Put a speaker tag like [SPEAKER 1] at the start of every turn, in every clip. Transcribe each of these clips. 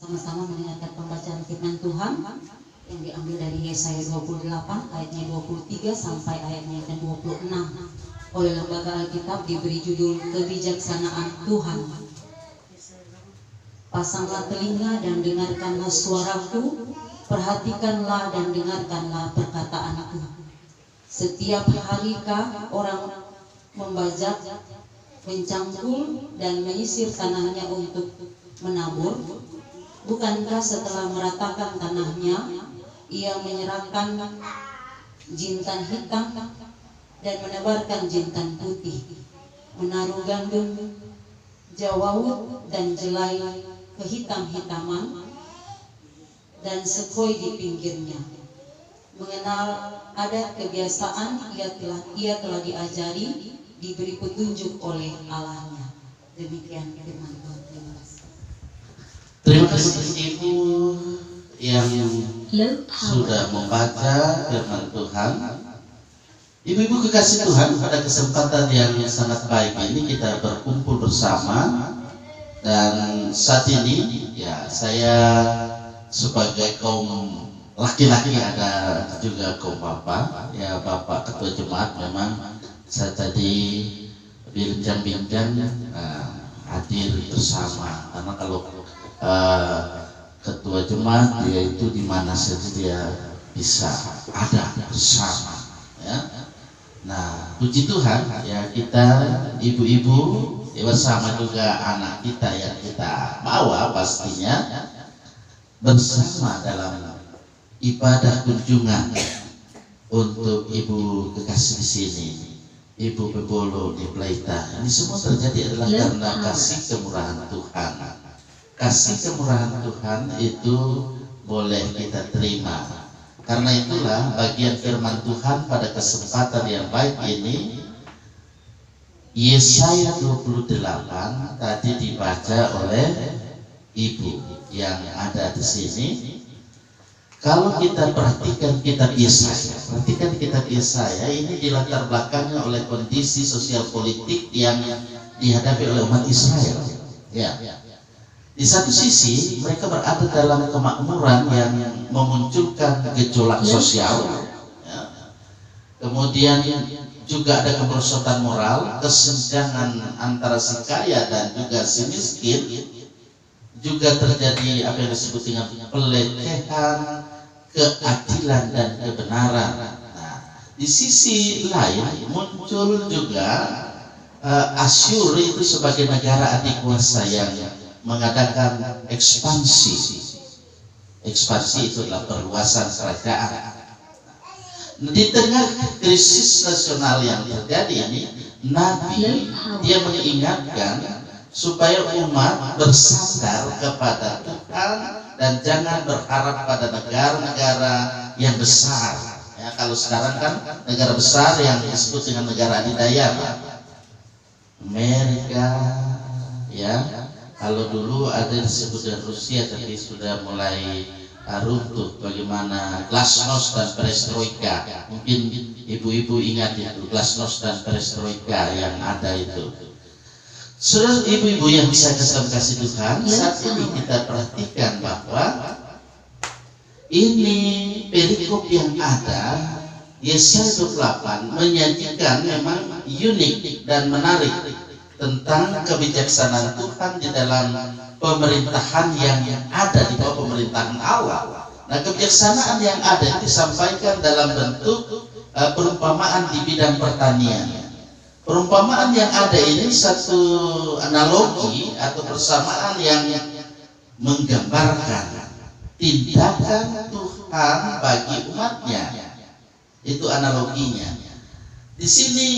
[SPEAKER 1] Sama-sama mendengarkan pembacaan firman Tuhan yang diambil dari Yesaya 28 ayatnya 23 sampai ayatnya yang 26 oleh Lembaga Alkitab, diberi judul Kebijaksanaan Tuhan. Pasanglah telinga dan dengarkanlah suaraku, perhatikanlah dan dengarkanlah perkataanku. Setiap harikah orang membajak, mencangkul dan menyisir tanahnya untuk menabur? Bukankah setelah meratakan tanahnya, ia menyerahkan jintan hitam dan menebarkan jintan putih, menaruh gandum, jawawut dan jelai kehitam-hitaman dan sekoi di pinggirnya. Mengenal adat kebiasaan ia telah diajari, diberi petunjuk oleh Allahnya. Demikian firman Tuhan.
[SPEAKER 2] Terima kasih Ibu yang sudah membaca firman Tuhan. Ibu-ibu kekasih Tuhan, pada kesempatan yang sangat baik ini kita berkumpul bersama. Dan saat ini ya saya sebagai kaum laki-laki, ada juga kaum bapak, ya Bapak Ketua Jemaat, memang saya tadi bincang-bincang hadir bersama, karena kalau ketua jemaat dia itu di mana saja dia bisa ada bersama, ya. Nah, puji Tuhan ya, kita ibu-ibu ya, bersama juga anak kita yang kita bawa pastinya bersama dalam ibadah kunjungan untuk ibu kekasih di sini, Ibu Bebolo di Pleita. Ini semua terjadi adalah karena kasih kemurahan Tuhan. Kasih kemurahan Tuhan itu boleh kita terima. Karena itulah bagian firman Tuhan pada kesempatan yang baik ini, Yesaya 28 tadi dibaca oleh Ibu yang ada di sini. Kalau kita perhatikan kitab Yesaya, ini dilatar belakangnya oleh kondisi sosial politik yang dihadapi oleh umat Israel. Ya. Di satu sisi mereka berada dalam kemakmuran yang memunculkan gejolak sosial, ya. Kemudian juga ada kemerosotan moral, kesenjangan antara si kaya dan juga si miskin, juga terjadi apa yang disebut dengan pelecehan keadilan dan kebenaran. Nah, di sisi lain muncul juga Asyur itu sebagai negara adikuasa yang mengadakan ekspansi. Ekspansi itu adalah perluasan kerajaan. Di tengah krisis nasional yang terjadi ini, Nabi dia mengingatkan supaya umat bersandar kepada Tuhan dan jangan berharap pada negara-negara yang besar. Ya, kalau sekarang kan negara besar yang disebut dengan negara adidaya, Amerika, ya. Kalau dulu ada disebut dengan Rusia, tapi sudah mulai runtuh. Bagaimana glasnost dan perestroika, mungkin ibu-ibu ingat itu glasnost dan perestroika yang ada itu. Saudara ibu-ibu yang bisa kasih Tuhan, saat ini kita perhatikan bahwa ini perikop yang ada, Yesaya 28 menyajikan memang unik dan menarik tentang kebijaksanaan Tuhan di dalam pemerintahan yang ada di bawah pemerintahan Allah. Nah, kebijaksanaan yang ada disampaikan dalam bentuk perumpamaan di bidang pertanian. Perumpamaan yang ada ini satu analogi atau persamaan yang menggambarkan tindakan Tuhan bagi umatnya. Itu analoginya. Di sini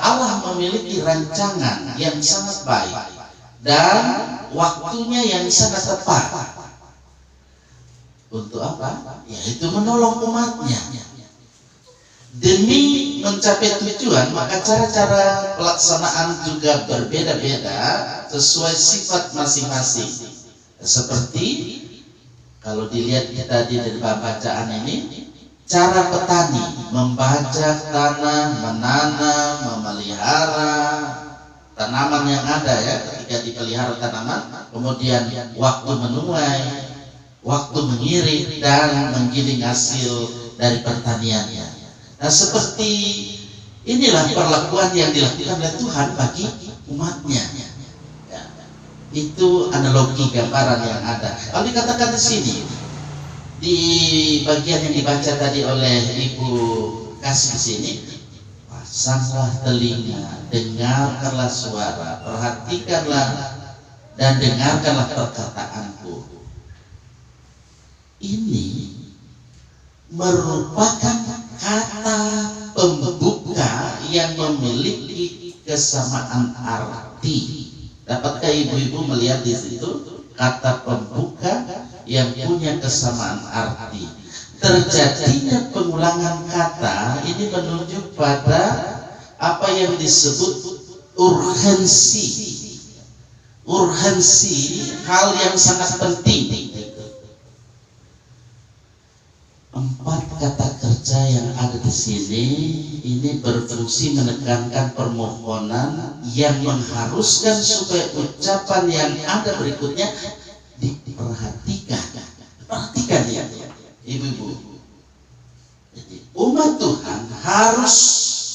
[SPEAKER 2] Allah memiliki rancangan yang sangat baik dan waktunya yang sangat tepat. Untuk apa? Yaitu menolong umatnya. Demi mencapai tujuan, maka cara-cara pelaksanaan juga berbeda-beda sesuai sifat masing-masing. Seperti kalau dilihat tadi dari bacaan ini, cara petani membajak tanah, menanam, memelihara tanaman yang ada, ya. Ketika dipelihara tanaman, kemudian waktu menuai, waktu mengirit dan menggiling hasil dari pertaniannya. Nah, seperti inilah perlakuan yang dilakukan oleh Tuhan bagi umatnya. Ya, itu analogi gambaran yang ada. Kalau dikatakan di sini, di bagian yang dibaca tadi oleh Ibu Kasih di sini, pasanglah telinga, dengarkanlah suara, perhatikanlah dan dengarkanlah perkataanku. Ini merupakan kata pembuka yang memiliki kesamaan arti. Dapatkah ibu-ibu melihat di situ kata pembuka yang punya kesamaan arti? Terjadinya pengulangan kata ini menunjuk pada apa yang disebut urgensi. Urgensi, hal yang sangat penting. 4 kata kerja yang ada di sini ini berfungsi menekankan permohonan yang mengharuskan supaya ucapan yang ada berikutnya diperhatikan. Perhatikan ya, ibu-ibu. Jadi umat Tuhan harus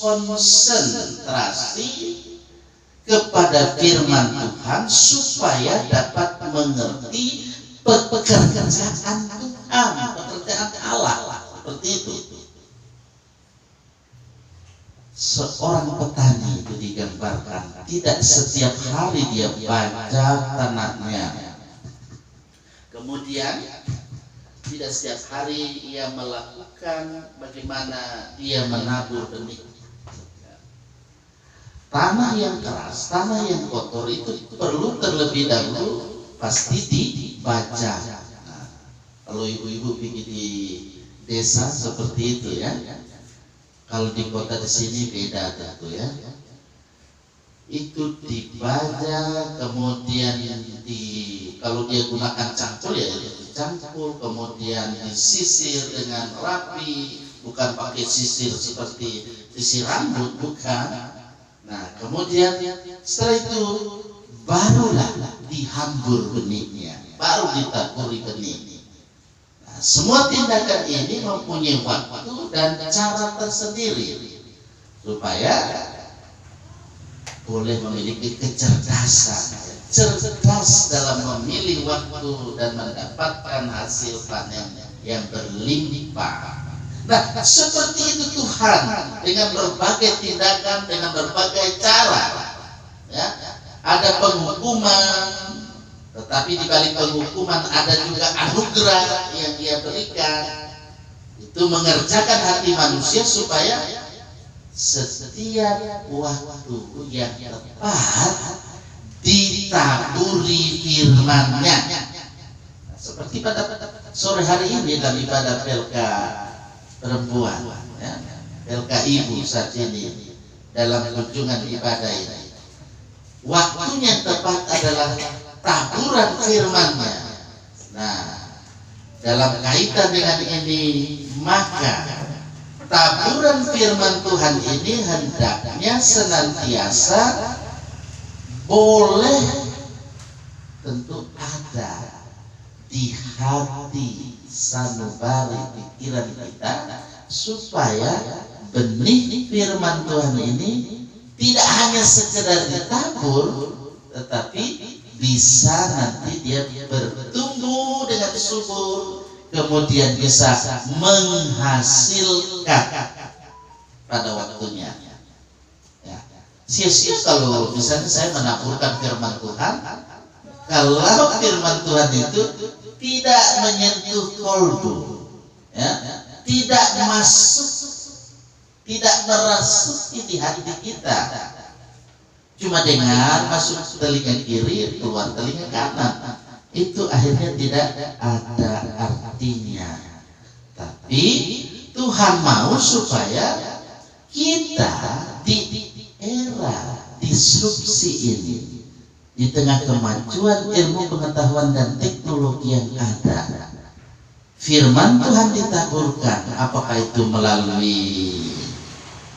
[SPEAKER 2] konsentrasi kepada firman Tuhan supaya dapat mengerti pekerjaan Tuhan, pekerjaan Allah. Seperti itu. Seorang petani itu digambarkan tidak setiap hari dia baca tanahnya, kemudian tidak setiap hari ia melakukan bagaimana dia menabur benih. Tanah yang keras, tanah yang kotor itu perlu terlebih dahulu pasti dibaca. Nah, kalau ibu-ibu pergi di desa seperti itu ya. Kalau di kota di sini beda tentu ya. Itu dibaca, kemudian kalau dia gunakan cangkul ya dicangkul, kemudian disisir dengan rapi, bukan pakai sisir seperti sisir rambut, bukan. Nah, kemudian setelah itu barulah dihambur benihnya, baru ditaburi benih. Nah, semua tindakan ini mempunyai waktu dan cara tersendiri supaya boleh memiliki kecerdasan, cerdas dalam memilih waktu dan mendapatkan hasil panen yang berlimpah. Nah, seperti itu Tuhan dengan berbagai tindakan, dengan berbagai cara. Ya, ada penghukuman, tetapi di balik penghukuman ada juga anugerah yang Dia berikan. Itu mengerjakan hati manusia supaya setiap waktu yang tepat ditaburi firman-Nya. Nah, seperti pada sore hari ini dalam ibadah PLK perempuan, ya, PLK ibu saat ini dalam kunjungan ibadah ini, waktunya tepat adalah taburan firman-Nya. Nah, dalam kaitan dengan ini, maka taburan firman Tuhan ini hendaknya senantiasa boleh tentu ada di hati sanubari pikiran kita, supaya benih firman Tuhan ini tidak hanya sekedar ditabur, tetapi bisa nanti dia bertumbuh dengan subur, kemudian bisa menghasilkan pada waktunya. Ya. Sia-sia kalau misalnya saya menaburkan firman Tuhan, kalau firman Tuhan itu tidak menyentuh kolbu, ya, tidak masuk, tidak merasuki di hati kita, cuma dengar masuk telinga kiri, keluar telinga kanan, itu akhirnya tidak ada artinya. Tapi Tuhan mau supaya kita di era disrupsi ini, di tengah kemajuan ilmu pengetahuan dan teknologi yang ada, firman Tuhan ditaburkan, apakah itu melalui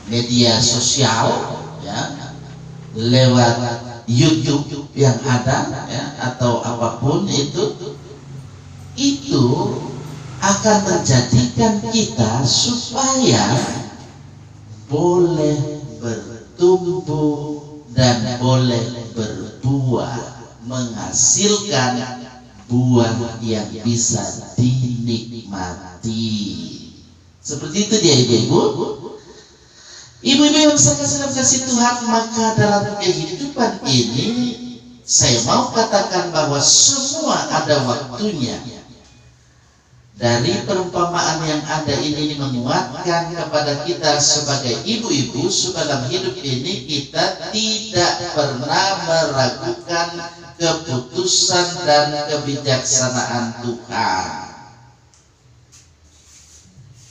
[SPEAKER 2] media sosial, ya, lewat YouTube yang ada ya, atau apapun itu akan menjadikan kita supaya boleh bertumbuh dan boleh berbuah, menghasilkan buah yang bisa dinikmati. Seperti itu dia ibu-ibu. Ibu-ibu yang saya kasih Tuhan, maka dalam kehidupan ini saya mau katakan bahwa semua ada waktunya. Dari perumpamaan yang ada ini menguatkan kepada kita sebagai ibu-ibu supaya dalam hidup ini kita tidak pernah meragukan keputusan dan kebijaksanaan Tuhan.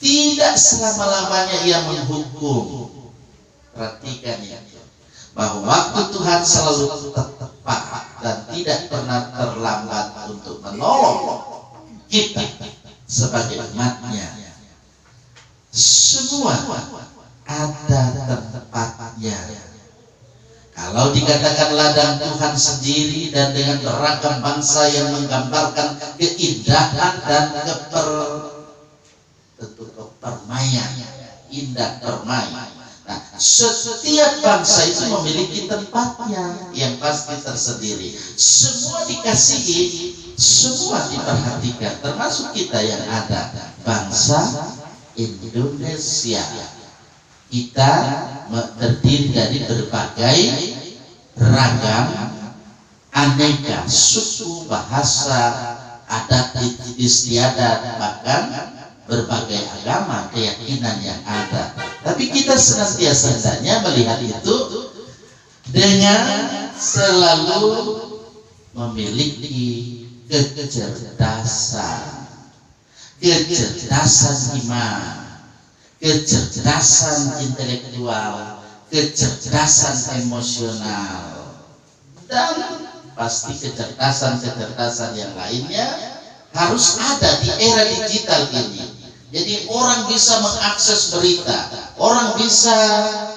[SPEAKER 2] Tidak selama-lamanya Ia menghukum. Perhatikan ya, bahwa waktu Tuhan selalu tepat dan tidak pernah terlambat untuk menolong kita sebagai umatnya. Semua ada tempatnya. Kalau dikatakan ladang Tuhan sendiri dan dengan beragam bangsa yang menggambarkan keindahan dan permaian, indah permai. Nah, setiap bangsa itu memiliki tempatnya yang pasti tersendiri. Semua dikasihi, semua diperhatikan, termasuk kita yang ada, bangsa Indonesia. Kita terdiri dari berbagai ragam, aneka suku, bahasa, adat istiadat, bahkan berbagai agama, keyakinan yang ada. Tapi kita senantiasa hendaknya melihat itu dengan selalu memiliki kecerdasan iman, kecerdasan intelektual, kecerdasan emosional, dan pasti kecerdasan yang lainnya harus ada di era digital ini. Jadi orang bisa mengakses berita, orang bisa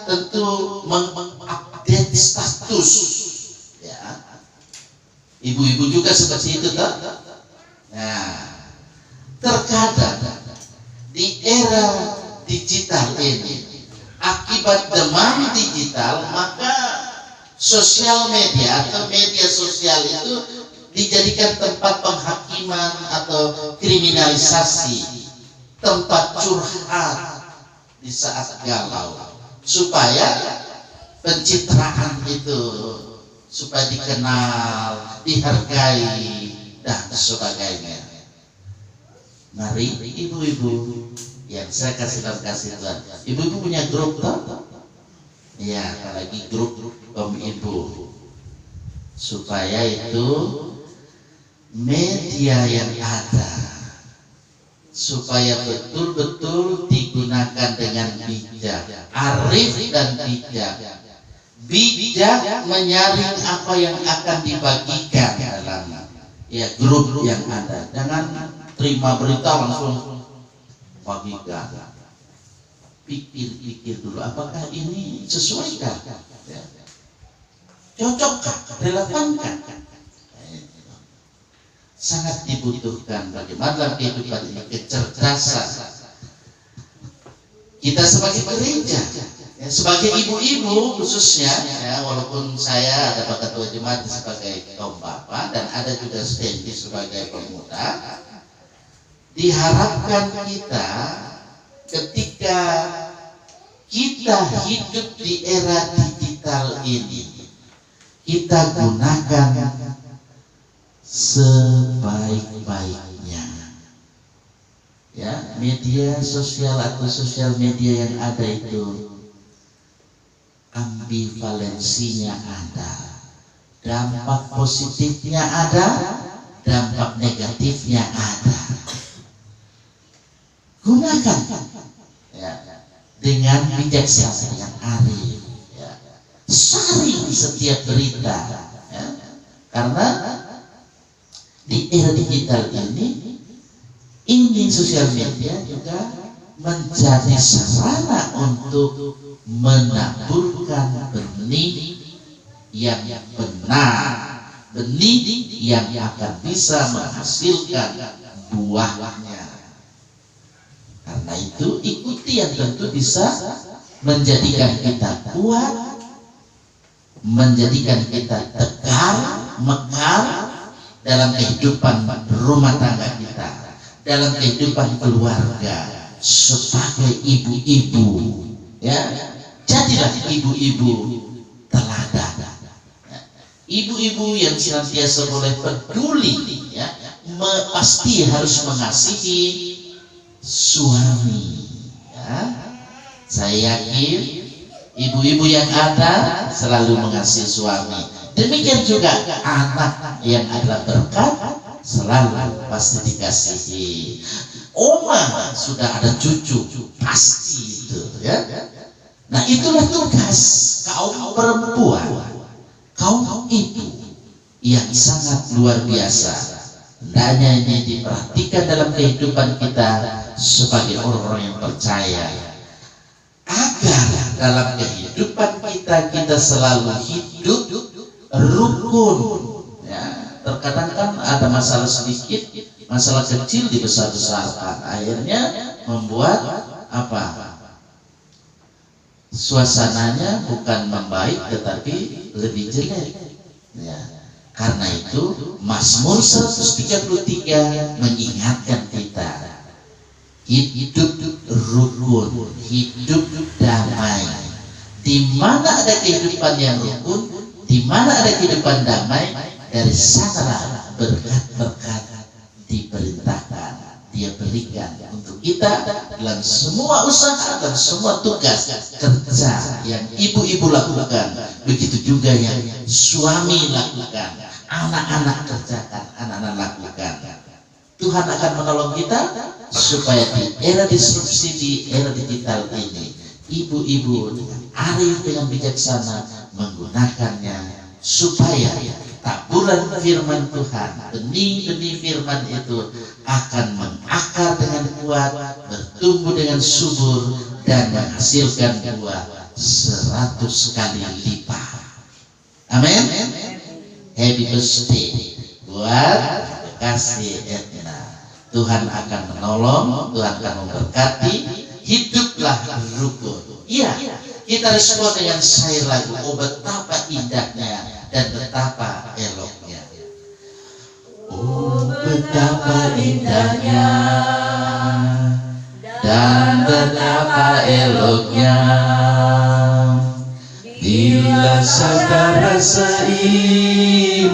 [SPEAKER 2] tentu mengupdate status. Ya, ibu-ibu juga seperti itu, tak? Nah, terkadang di era digital ini, akibat demam digital, maka sosial media atau media sosial itu dijadikan tempat penghakiman atau kriminalisasi, tempat curhat di saat galau, supaya pencitraan itu supaya dikenal, dihargai, dan sebagainya. Mari ibu-ibu yang saya kasih Tuhan, ibu-ibu punya grup tak? Ya, apalagi grup ibu, supaya itu media yang ada supaya betul-betul digunakan dengan bijak, arif dan bijak menyaring apa yang akan dibagikan dalam grup yang ada. Jangan terima berita langsung bagikan. Pikir dulu, apakah ini sesuaikah, cocokkah, relevankah? Sangat dibutuhkan bagaimana dalam kehidupan ini kecerdasan kita sebagai gereja, sebagai ibu-ibu khususnya, walaupun saya ada Pak Ketua Jemaat sebagai kaum bapak dan ada juga Stendi sebagai pemuda, diharapkan kita ketika kita hidup di era digital ini, kita gunakan sebaik-baiknya. Ya, media sosial atau sosial media yang ada itu ambivalensinya ada, dampak positifnya ada, dampak negatifnya ada. Gunakan dengan bijaksana yang arif. Saring setiap berita, karena di era digital ini sosial media juga menjadi sarana untuk menaburkan benih yang benar, benih yang akan bisa menghasilkan buahnya. Karena itu ikuti yang tentu bisa menjadikan kita kuat, menjadikan kita tegar, mekar dalam kehidupan rumah tangga kita, dalam kehidupan keluarga sebagai ibu-ibu. Ya, jadilah ibu-ibu teladan. Ibu-ibu yang senantiasa boleh peduli, ya, pasti harus mengasihi suami. Ya. Saya yakin ibu-ibu yang ada selalu mengasihi suami. Demikian juga anak yang adalah berkat selalu pasti dikasihi. Oma sudah ada cucu, pasti itu, ya. Nah, itulah tugas kaum perempuan, kaum ibu yang sangat luar biasa. Hendaknya ini diperhatikan dalam kehidupan kita sebagai orang-orang yang percaya, agar dalam kehidupan kita selalu hidup rukun. Ya, terkadang kan ada masalah sedikit, masalah kecil dibesar-besarkan, akhirnya membuat suasananya bukan membaik tetapi lebih jelek. Ya. Karena itu Mazmur 133 mengingatkan kita hidup rukun, hidup damai. Di mana ada kehidupan yang rukun, di mana ada kehidupan damai, dari sanalah berkat-berkat diperintahkan, Dia berikan untuk kita dalam semua usaha dan semua tugas kerja yang ibu-ibu lakukan. Begitu juga yang suami lakukan, anak-anak kerjakan, anak-anak lakukan. Tuhan akan menolong kita supaya di era disrupsi, di era digital ini, ibu-ibu dengan arif, dengan bijaksana menggunakannya supaya taburan firman Tuhan, benih-benih firman itu akan mengakar dengan kuat, bertumbuh dengan subur, dan menghasilkan buah 100 kali lipat. Amin. Happy birthday buat kasih Edna. Tuhan akan menolong, Tuhan akan memberkati. Hiduplah rukun. Iya, kita respon dengan syair lagu. Oh, betapa indahnya dan betapa eloknya. Oh, betapa indahnya dan betapa eloknya bila saudara seiman